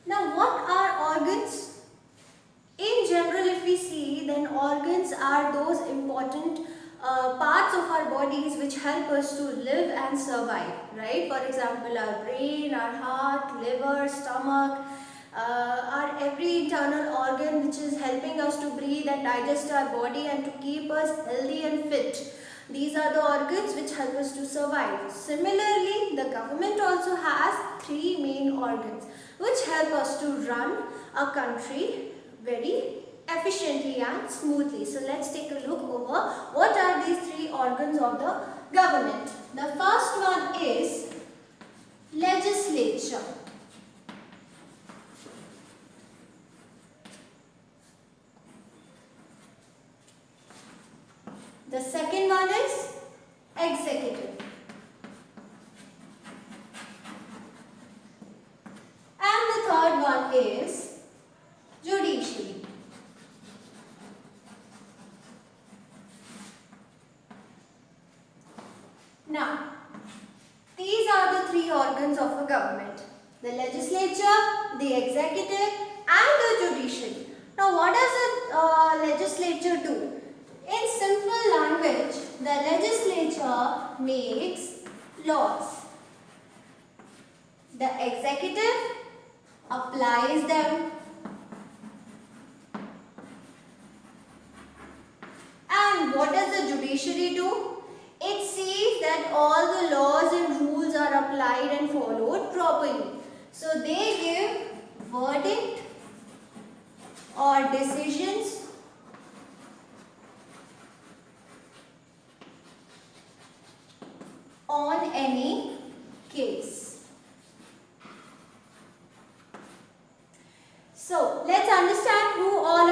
Now, what are organs? In general, if we see, then organs are those important parts of our bodies which help us to live and survive, right? For example, our brain, our heart, liver, stomach, our every internal organ which is helping us to breathe and digest our body and to keep us healthy and fit. These are the organs which help us to survive. Similarly, the government also has three main organs which help us to run a country very efficiently and smoothly. So let's take a look over what are these three organs of the government. The first one is legislature. The second one is executive. And the third one is judiciary. Now, these are the three organs of a government: the legislature, the executive and the judiciary. Now, what does a legislature do? In simple language, the legislature makes laws. The executive applies them. And what does the judiciary do? It sees that all the laws and rules are applied and followed properly. So they give verdict or decisions on any case. So let's understand who all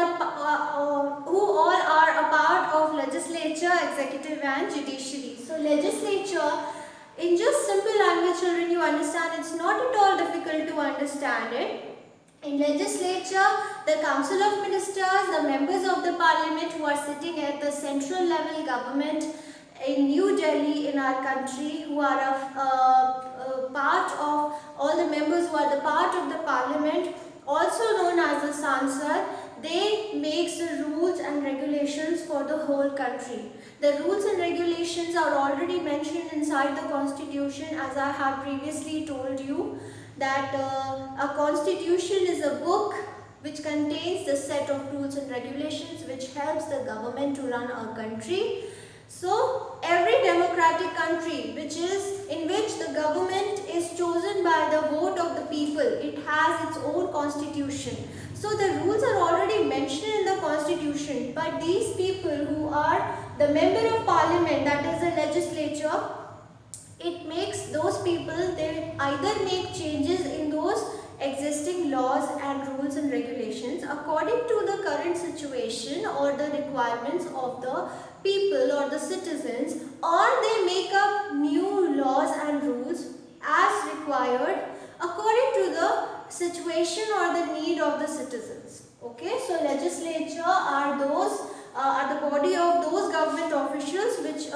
are a part of legislature, executive and judiciary. So legislature, in just simple language, children, you understand, it's not at all difficult to understand it. In legislature, the council of ministers, the members of the parliament who are sitting at the central level government in New Delhi in our country, who are a part of all the members who are the part of the parliament, also known as the Sansad, they make the rules and regulations for the whole country. The rules and regulations are already mentioned inside the constitution, as I have previously told you that a constitution is a book which contains the set of rules and regulations which helps the government to run our country. So every democratic country in which the government is chosen by the vote of the people, it has its own constitution. So the rules are already mentioned in the constitution, but these people who are the member of parliament, that is the legislature, it makes those people, they either make changes in those existing laws and rules and regulations according to the current situation or the requirements of the people or the citizens, or they make up new laws and rules as required according to the situation or the need of the citizens. Okay, so legislature are the body of those government officials which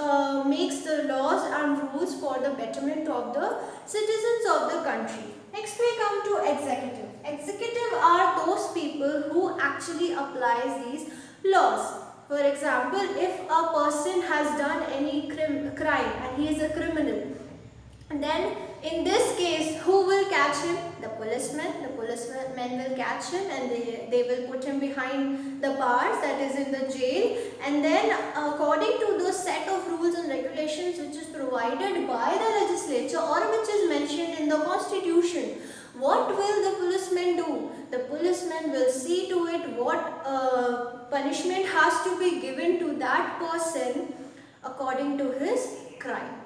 makes the laws and rules for the betterment of the citizens of the country. Next we come to executive. Executive are those people who actually applies these laws. For example, if a person has done any crime and he is a criminal, then in this case, who will catch him? The policemen. The policemen will catch him and they will put him behind the bars, that is in the jail. And then according to the set of rules and regulations which is provided by the legislature or which is mentioned in the constitution, what will the policeman do? The policeman will see to it what punishment has to be given to that person according to his crime.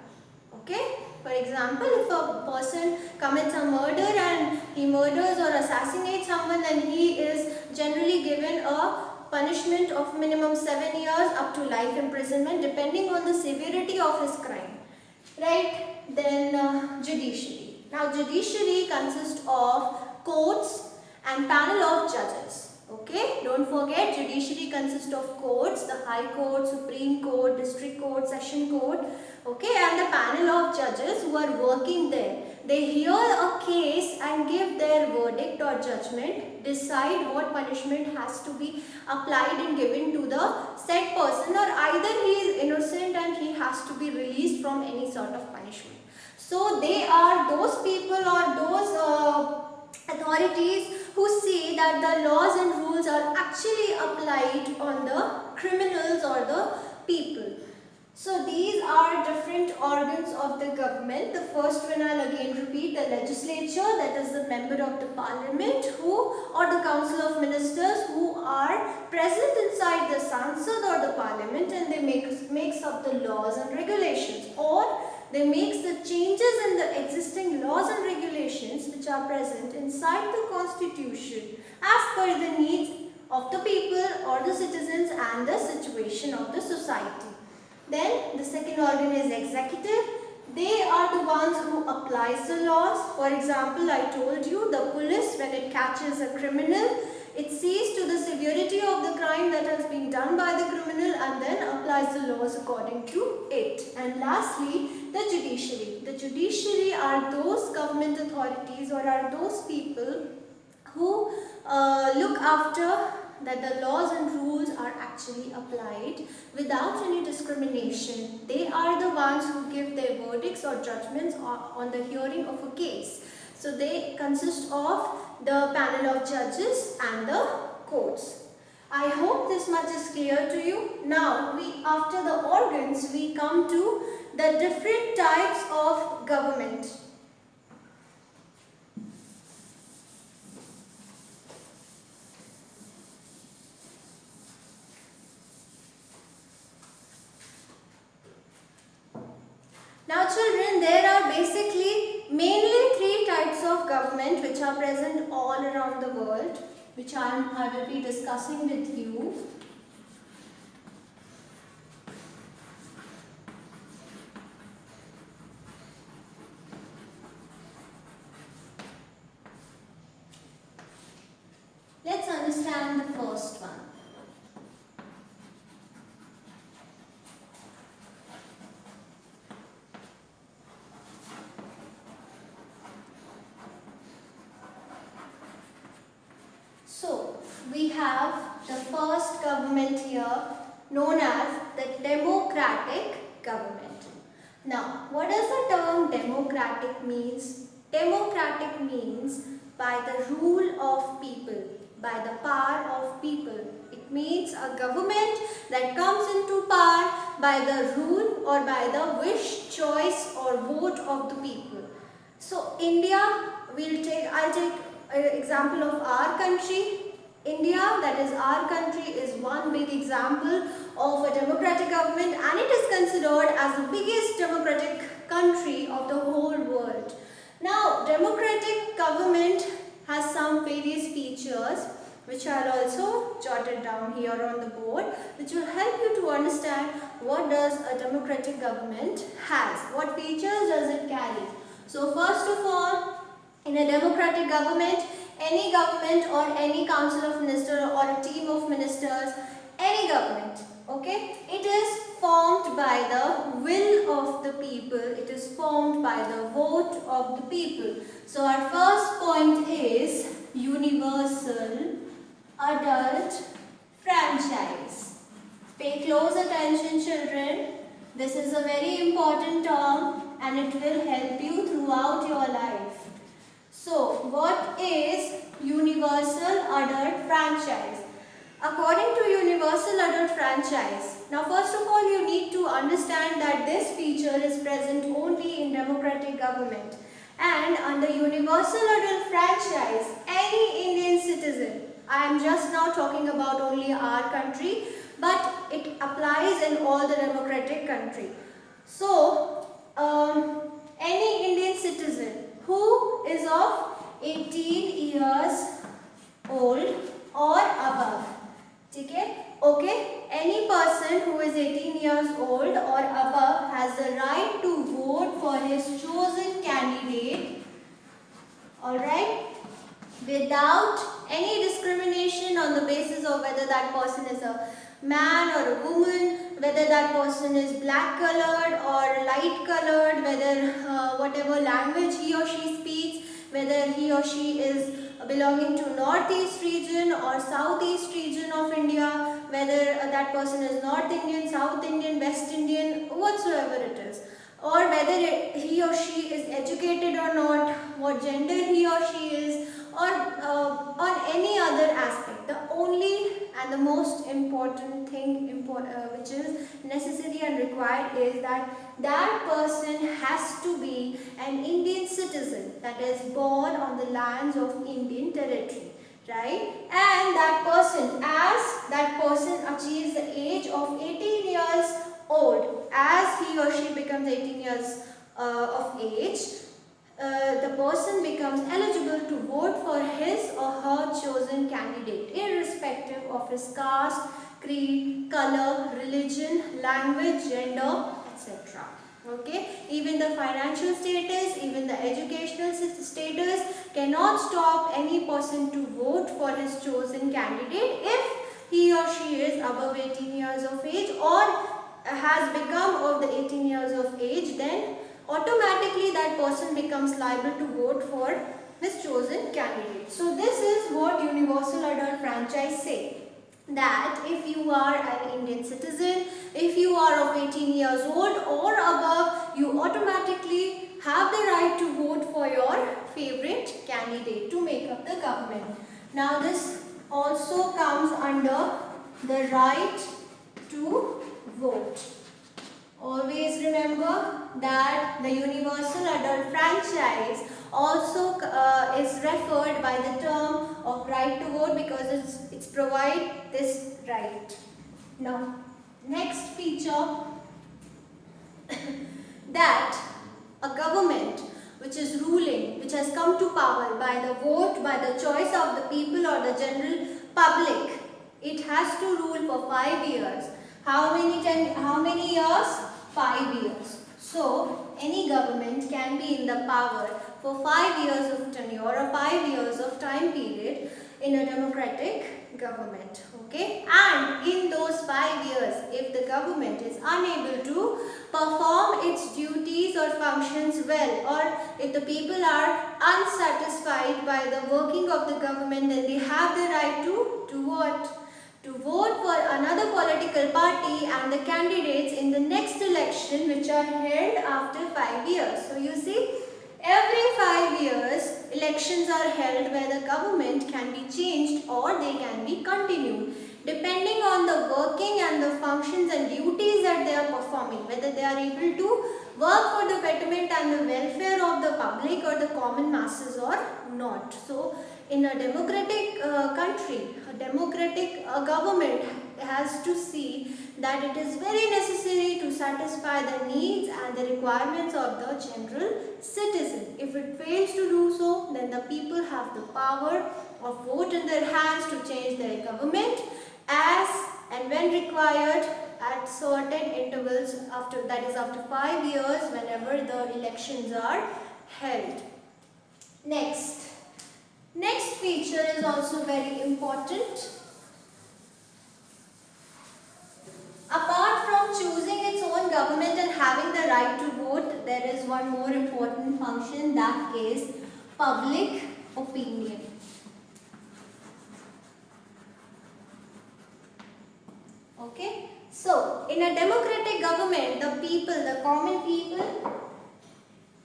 Okay? For example, if a person commits a murder and he murders or assassinates someone, then he is generally given a punishment of minimum 7 years up to life imprisonment depending on the severity of his crime. Right? Then judiciary. Now judiciary consists of courts and panel of judges. Okay, don't forget, judiciary consists of courts, the High Court, Supreme Court, District Court, Session Court, okay, and the panel of judges who are working there. They hear a case and give their verdict or or judgment decide what punishment has to be applied and given to the said person, or either he is innocent and he has to be released from any sort of punishment. So they are those people or those authorities who say that the laws and rules are actually applied on the criminals or the people. So these are different organs of the government. The first one I'll again repeat, the legislature, that is the member of the parliament or the council of ministers who are present inside the Sansad or the parliament, and they makes up the laws and regulations, or they makes the changes in the existing laws and regulations which are present inside the constitution as per the needs of the people or the citizens and the situation of the society. Then the second organ is executive. They are the ones who applies the laws. For example, I told you the police, when it catches a criminal, it sees to the severity of the crime that has been done by the criminal and then applies the laws according to it. And lastly, the judiciary. The judiciary are those government authorities or are those people who look after that the laws and rules are actually applied without any discrimination. They are the ones who give their verdicts or judgments on the hearing of a case. So they consist of the panel of judges and the courts. I hope this much is clear to you. Now, after the organs, we come to the different types of government. Now children, there are basically mainly three types of government which are present all around the world, which I will be discussing with you. Let's understand the first one. So, we have the first government here known as the democratic government. Now, what does the term democratic means? Democratic means by the rule of people, by the power of people. It means a government that comes into power by the rule or by the wish, choice or vote of the people. So, India, I'll take an example of our country. India, that is our country, is one big example of a democratic government, and it is considered as the biggest democratic country of the whole world. Now, democratic government has some various features which are also jotted down here on the board, which will help you to understand what does a democratic government has, what features does it carry. So first of all, in a democratic government, any government or any council of ministers or a team of ministers, any government, okay, it is formed by the will of the people, it is formed by the vote of the people. So our first point is universal adult franchise. Pay close attention children, this is a very important term and it will help you throughout your life. So, what is universal adult franchise? According to universal adult franchise, now first of all you need to understand that this feature is present only in democratic government, and under universal adult franchise, any Indian citizen, I am just now talking about only our country, but it applies in all the democratic country. So, any Indian citizen who is of 18 years old or above, okay, any person who is 18 years old or above has the right to vote for his chosen candidate, alright, without any discrimination on the basis of whether that person is a man or a woman, whether that person is black colored or light colored, whether whatever language he or she speaks, whether he or she is belonging to northeast region or southeast region of India, whether that person is North Indian, South Indian, West Indian, whatsoever it is, or whether he or she is educated or not, what gender he or she is, or on any other aspect. The only and the most important thing which is necessary and required is that that person has to be an Indian citizen, that is born on the lands of Indian territory, right? And that person, as that person achieves the age of 18 years old, as he or she becomes 18 years of age, the person becomes eligible to vote for his or her chosen candidate, irrespective of his caste, creed, color, religion, language, gender, etc. Okay, even the financial status, even the educational status cannot stop any person to vote for his chosen candidate if he or she is above 18 years of age or has become of the 18 years of age. Then automatically that person becomes liable to vote for his chosen candidate. So this is what universal adult franchise say, that if you are an Indian citizen, if you are of 18 years old or above, you automatically have the right to vote for your favorite candidate to make up the government. Now this also comes under the right to vote. Always remember that the universal adult franchise also is referred by the term of right to vote because it's provide this right. Now, next feature that a government which is ruling, which has come to power by the vote, by the choice of the people or the general public, it has to rule for 5 years. How many years? 5 years. So, any government can be in the power for 5 years of tenure or 5 years of time period in a democratic government. Okay? And in those 5 years, if the government is unable to perform its duties or functions well, or if the people are unsatisfied by the working of the government, then they have the right to what? To vote for another political party and the candidates in the next election, which are held after 5 years. So you see, every 5 years elections are held where the government can be changed or they can be continued, depending on the working and the functions and duties that they are performing, whether they are able to work for the betterment and the welfare of the public or the common masses or not. So in a democratic country, a democratic government has to see that it is very necessary to satisfy the needs and the requirements of the general citizen. If it fails to do so, then the people have the power of vote in their hands to change their government as and when required at certain intervals, after 5 years, whenever the elections are held. Next feature is also very important. Apart from choosing its own government and having the right to vote, there is one more important function, that is public opinion. Okay? So, in a democratic government, the people, the common people,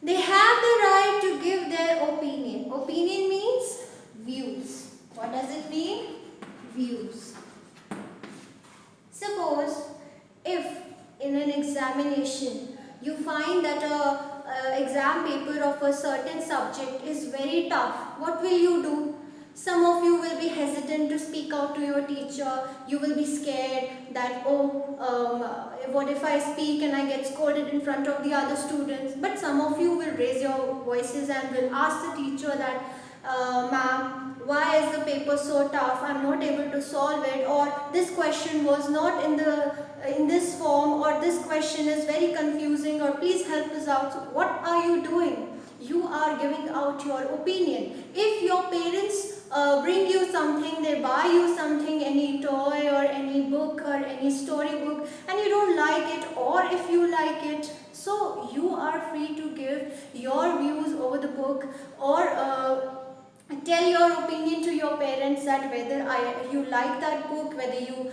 they have the right to give their opinion. Opinion means views. What does it mean? Views. Suppose if in an examination you find that a exam paper of a certain subject is very tough, what will you do? Some of you will be hesitant to speak out to your teacher. You will be scared that, what if I speak and I get scolded in front of the other students? But some of you will raise your voices and will ask the teacher that, ma'am, why is the paper so tough? I'm not able to solve it, or this question was not in this form, or this question is very confusing, or please help us out. So what are you doing? You are giving out your opinion. If your parents bring you something, they buy you something, any toy or any book or any storybook, and you don't like it, or if you like it, so you are free to give your views over the book or tell your opinion comments that whether you like that book, whether you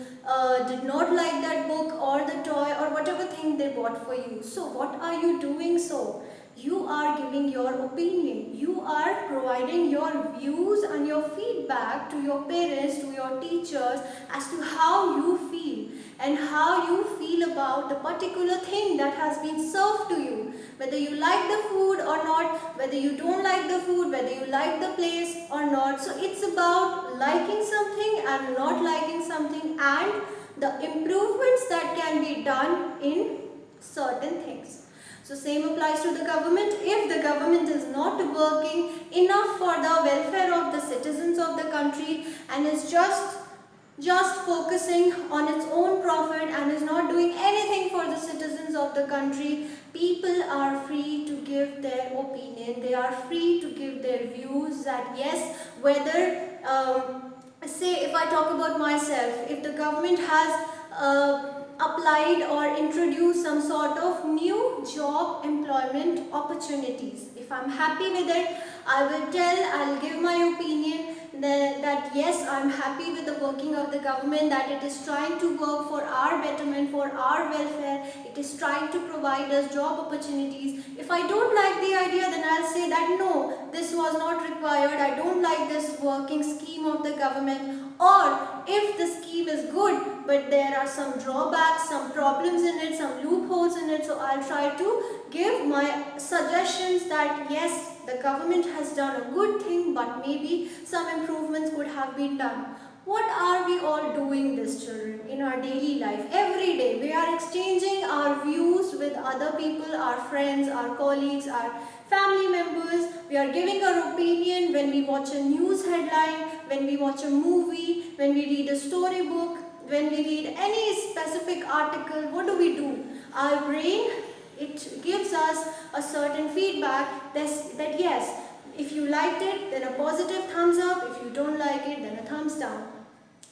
did not like that book or the toy or whatever thing they bought for you. So what are you doing so? You are giving your opinion. You are providing your views and your feedback to your parents, to your teachers as to how you feel and how you feel about the particular thing that has been served to you. Whether you like the food or not, whether you don't like the food, whether you like the place or not. So it's about liking something and not liking something and the improvements that can be done in certain things. So same applies to the government. If the government is not working enough for the welfare of the citizens of the country and is just focusing on its own profit and is not doing anything for the citizens of the country, people are free to give their opinion. They are free to give their views that yes, whether say if I talk about myself, if the government has applied or introduced some sort of new job employment opportunities, if I'm happy with it, I'll give my opinion that yes, I'm happy with the working of the government, that it is trying to work for our betterment, for our welfare, it is trying to provide us job opportunities. If I don't like the idea, then I'll say that no, this was not required, I don't like this working scheme of the government. Or if the scheme is good but there are some drawbacks, some problems in it, some loopholes in it, so I'll try to give my suggestions that yes, the government has done a good thing but maybe some improvements could have been done. What are we all doing this, children, in our daily life? Every day we are exchanging our views with other people, our friends, our colleagues, our family members. We are giving our opinion when we watch a news headline, when we watch a movie, when we read a storybook, when we read any specific article. What do? Our brain, it gives us a certain feedback that yes, if you liked it, then a positive thumbs up. If you don't like it, then a thumbs down.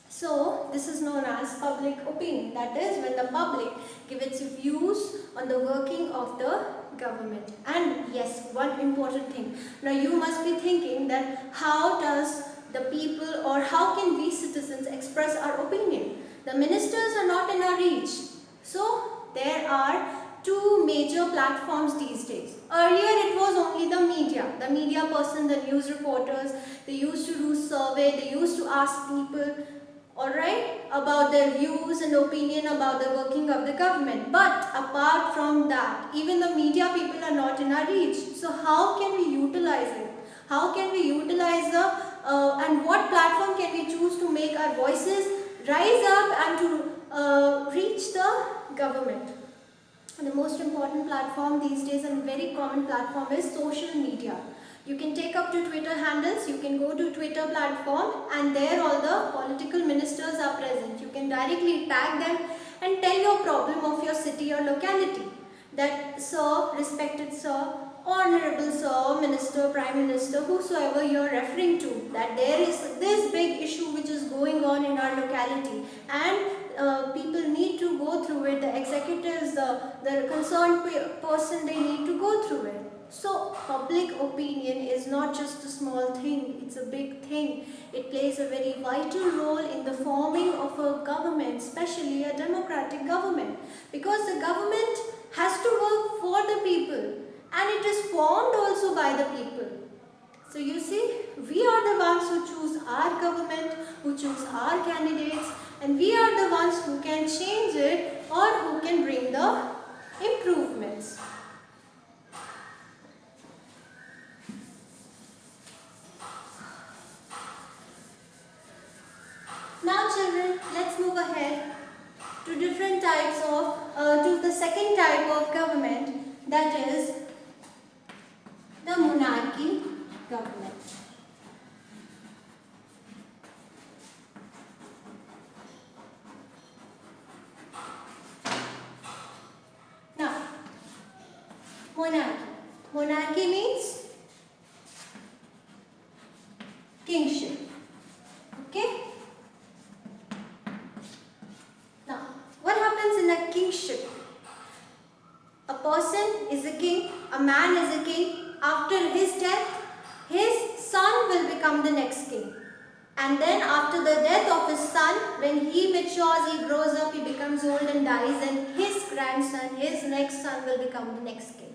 So this is known as public opinion. That is when the public give its views on the working of the government. And yes, one important thing. Now you must be thinking that how does the people or how can we citizens express our opinion? The ministers are not in our reach. So there are two major platforms these days. Earlier it was only the media person, the news reporters. They used to do survey, they used to ask people, alright, about their views and opinion about the working of the government. But apart from that, even the media people are not in our reach. So how can we utilize it? How can we utilize and what platform can we choose to make our voices rise up and to reach the government? And the most important platform these days and very common platform is social media. You can take up to Twitter handles, you can go to Twitter platform and there all the political ministers are present. You can directly tag them and tell your problem of your city or locality. That sir, respected sir, honorable sir, minister, prime minister, whosoever you are referring to, that there is this big issue which is going on in our locality and people need to go through it, the executives, the concerned person, they need to go through it. So public opinion is not just a small thing, it's a big thing. It plays a very vital role in the forming of a government, especially a democratic government, because the government has to work for the people and it is formed also by the people. So you see, we are the ones who choose our government, who choose our candidates, and we are the ones who can change it or who can bring the improvements. Now children, let's move ahead to different types of, to the second type of government, that is the monarchy government. Now, monarchy. Monarchy means kingship. Okay? Now, what happens in a kingship? A person is a king, a man is a king. After his death, his son will become the next king. And then after the death of his son, when he matures, he grows up, he becomes old and dies, and his grandson, his next son will become the next king.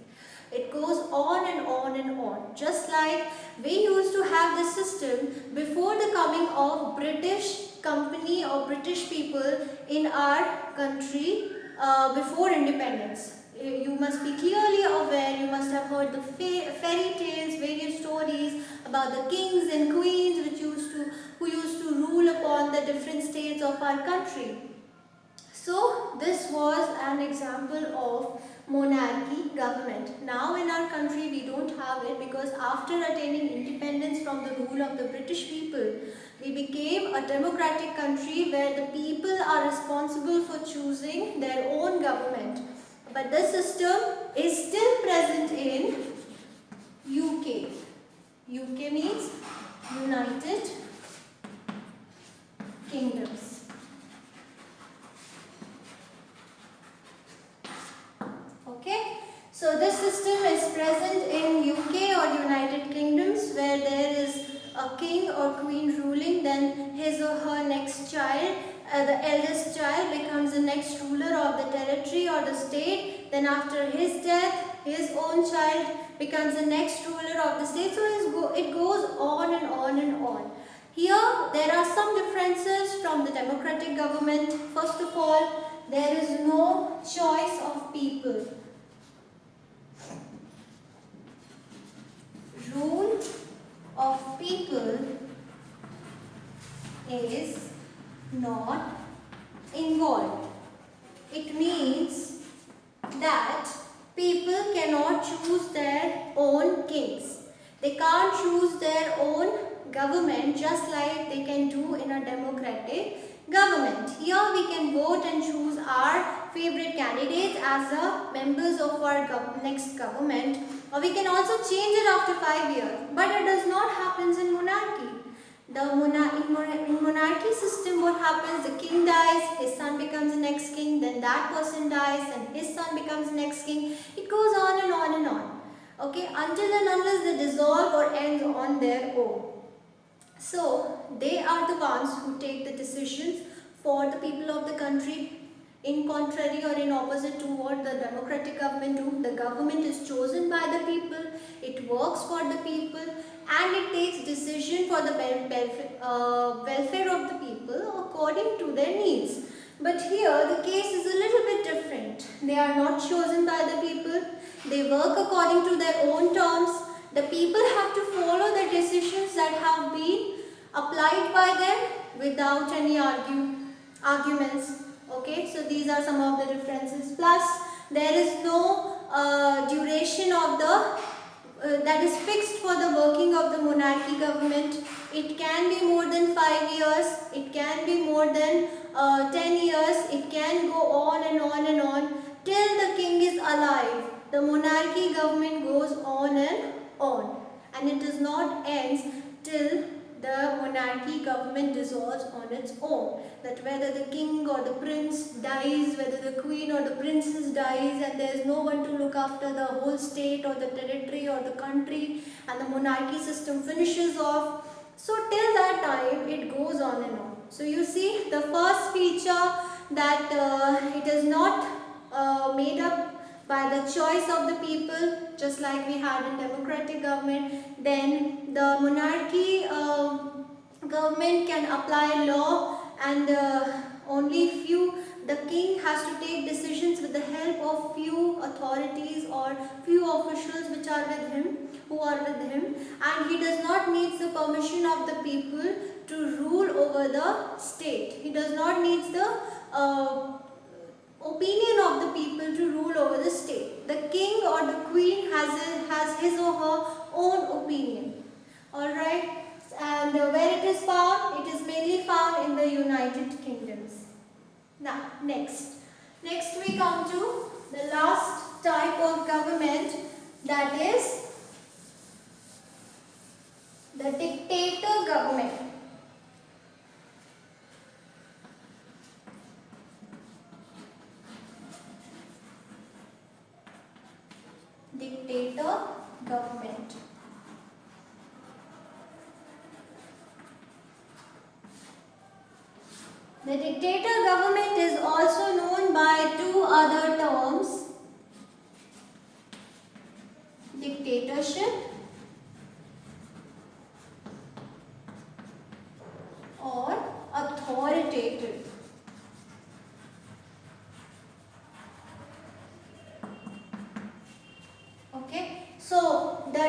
It goes on and on and on. Just like we used to have this system before the coming of British company or British people in our country before independence. You must be clearly aware, you must have heard the fairy tales, various stories about the kings and queens who used to rule upon the different states of our country. So this was an example of monarchy government. Now in our country we don't have it, because after attaining independence from the rule of the British people, we became a democratic country where the people are responsible for choosing their own government. But this system is still present in UK. UK means United Kingdoms. Okay, so this system is present in UK or United Kingdoms, where there is a king or queen ruling, then his or her next child, the eldest child becomes the next ruler of the territory or the state. Then after his death, his own child becomes the next ruler of the state. So it goes on and on and on. Here there are some differences from the democratic government. First of all, there is no choice of people. Rule of people is not involved. It means that people cannot choose their own kings. They can't choose their own government just like they can do in a democratic government. Here we can vote and choose our favorite candidates as the members of our next government, or we can also change it after 5 years. But it does not happen in monarchy. In monarchy system, what happens? The king dies, his son becomes the next king, then that person dies and his son becomes the next king. It goes on and on and on. Okay, until and unless they dissolve or end on their own. So they are the ones who take the decisions for the people of the country. In contrary or in opposite to what the democratic government do, the government is chosen by the people, it works for the people, and it takes decision for the welfare of the people according to their needs. But here the case is a little bit different. They are not chosen by the people, they work according to their own terms. The people have to follow the decisions that have been applied by them without any arguments. Okay, so these are some of the differences. Plus, there is no duration of the that is fixed for the working of the monarchy government. It can be more than 5 years, it can be more than 10 years, it can go on and on and on till the king is alive. The monarchy government goes on and it does not end till the monarchy government dissolves on its own. That whether the king or the prince dies, whether the queen or the princess dies, and there is no one to look after the whole state or the territory or the country, and the monarchy system finishes off. So till that time it goes on and on. So you see the first feature, that it is not made up by the choice of the people, just like we had in democratic government. Then the monarchy government can apply law, and only the king has to take decisions with the help of few authorities or few officials who are with him, and he does not need the permission of the people to rule over the state. He does not need the opinion of the people to rule over the state. The king or the queen has his or her own opinion. Alright, and where it is found? It is mainly found in the United Kingdoms. Now, next we come to the last type of government, that is the dictator government. Dictator government. The dictator government is also known by two other terms, dictatorship or authoritative. Okay, so the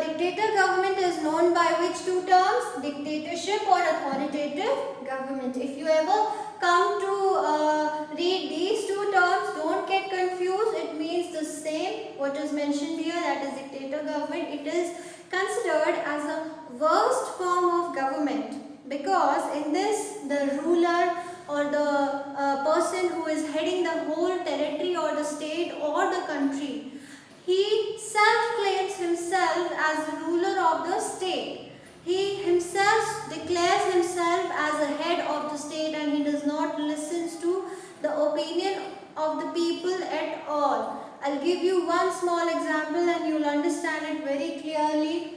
dictator government is known by which two terms? Dictatorship or authoritative government. If you ever come to read these two terms, don't get confused. It means the same. What is mentioned here, that is dictator government. It is considered as a worst form of government because in this the ruler or the person who is heading the whole territory or the state or the country, he self-claims himself as the ruler of the state. He himself declares himself as the head of the state and he does not listen to the opinion of the people at all. I'll give you one small example and you'll understand it very clearly.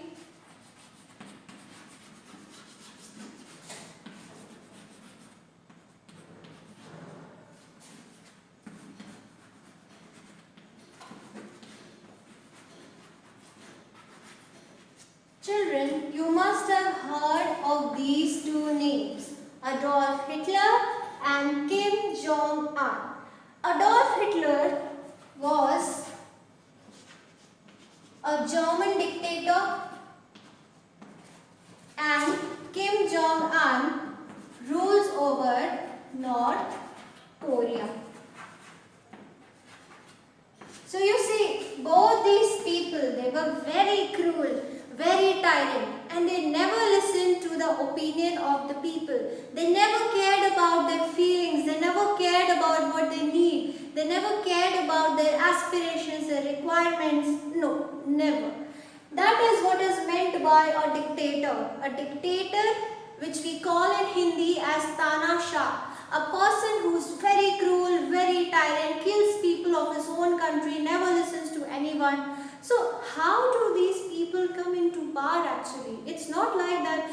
Children, you must have heard of these two names, Adolf Hitler and Kim Jong-un. Adolf Hitler was a German dictator and Kim Jong-un rules over North Korea. So you see, both these people, they were very cruel, very tyrant, and they never listened to the opinion of the people. They never cared about their feelings, they never cared about what they need, they never cared about their aspirations, their requirements. No, never. That is what is meant by a dictator. A dictator, which we call in Hindi as Tanashah. A person who is very cruel, very tyrant, kills people of his own country, never listens to anyone. So how do these people come into power actually? It's not like that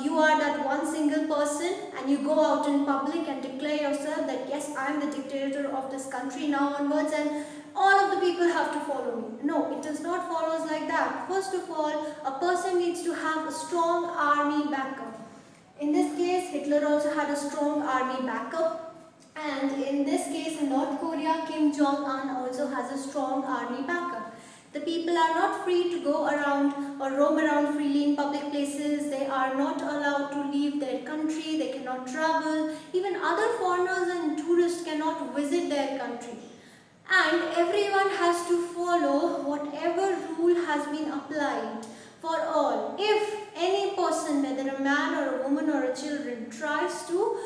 you are that one single person and you go out in public and declare yourself that yes, I am the dictator of this country now onwards and all of the people have to follow me. No, it does not follow like that. First of all, a person needs to have a strong army backup. In this case, Hitler also had a strong army backup, and in this case in North Korea, Kim Jong-un also has a strong army backup. The people are not free to go around or roam around freely in public places. They are not allowed to leave their country. They cannot travel. Even other foreigners and tourists cannot visit their country. And everyone has to follow whatever rule has been applied for all. If any person, whether a man or a woman or a children, tries to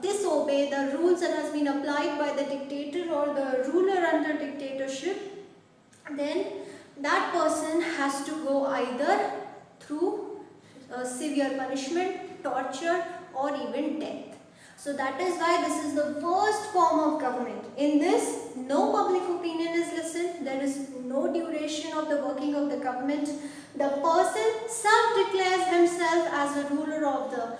disobey the rules that has been applied by the dictator or the ruler under dictatorship, then that person has to go either through severe punishment, torture or even death. So that is why this is the worst form of government. In this, no public opinion is listened. There is no duration of the working of the government. The person self-declares himself as a ruler of the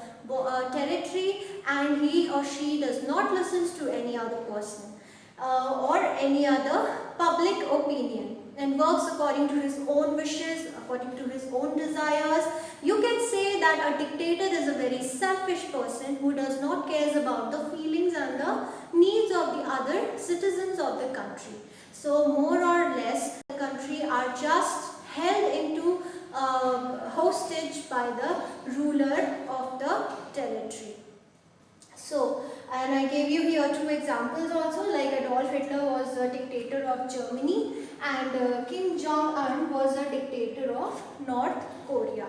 territory and he or she does not listen to any other person or any other public opinion and works according to his own wishes, according to his own desires. You can say that a dictator is a very selfish person who does not care about the feelings and the needs of the other citizens of the country. So more or less the country are just held into hostage by the ruler of the territory. So, and I gave you here two examples also, like Adolf Hitler was a dictator of Germany and Kim Jong-un was a dictator of North Korea.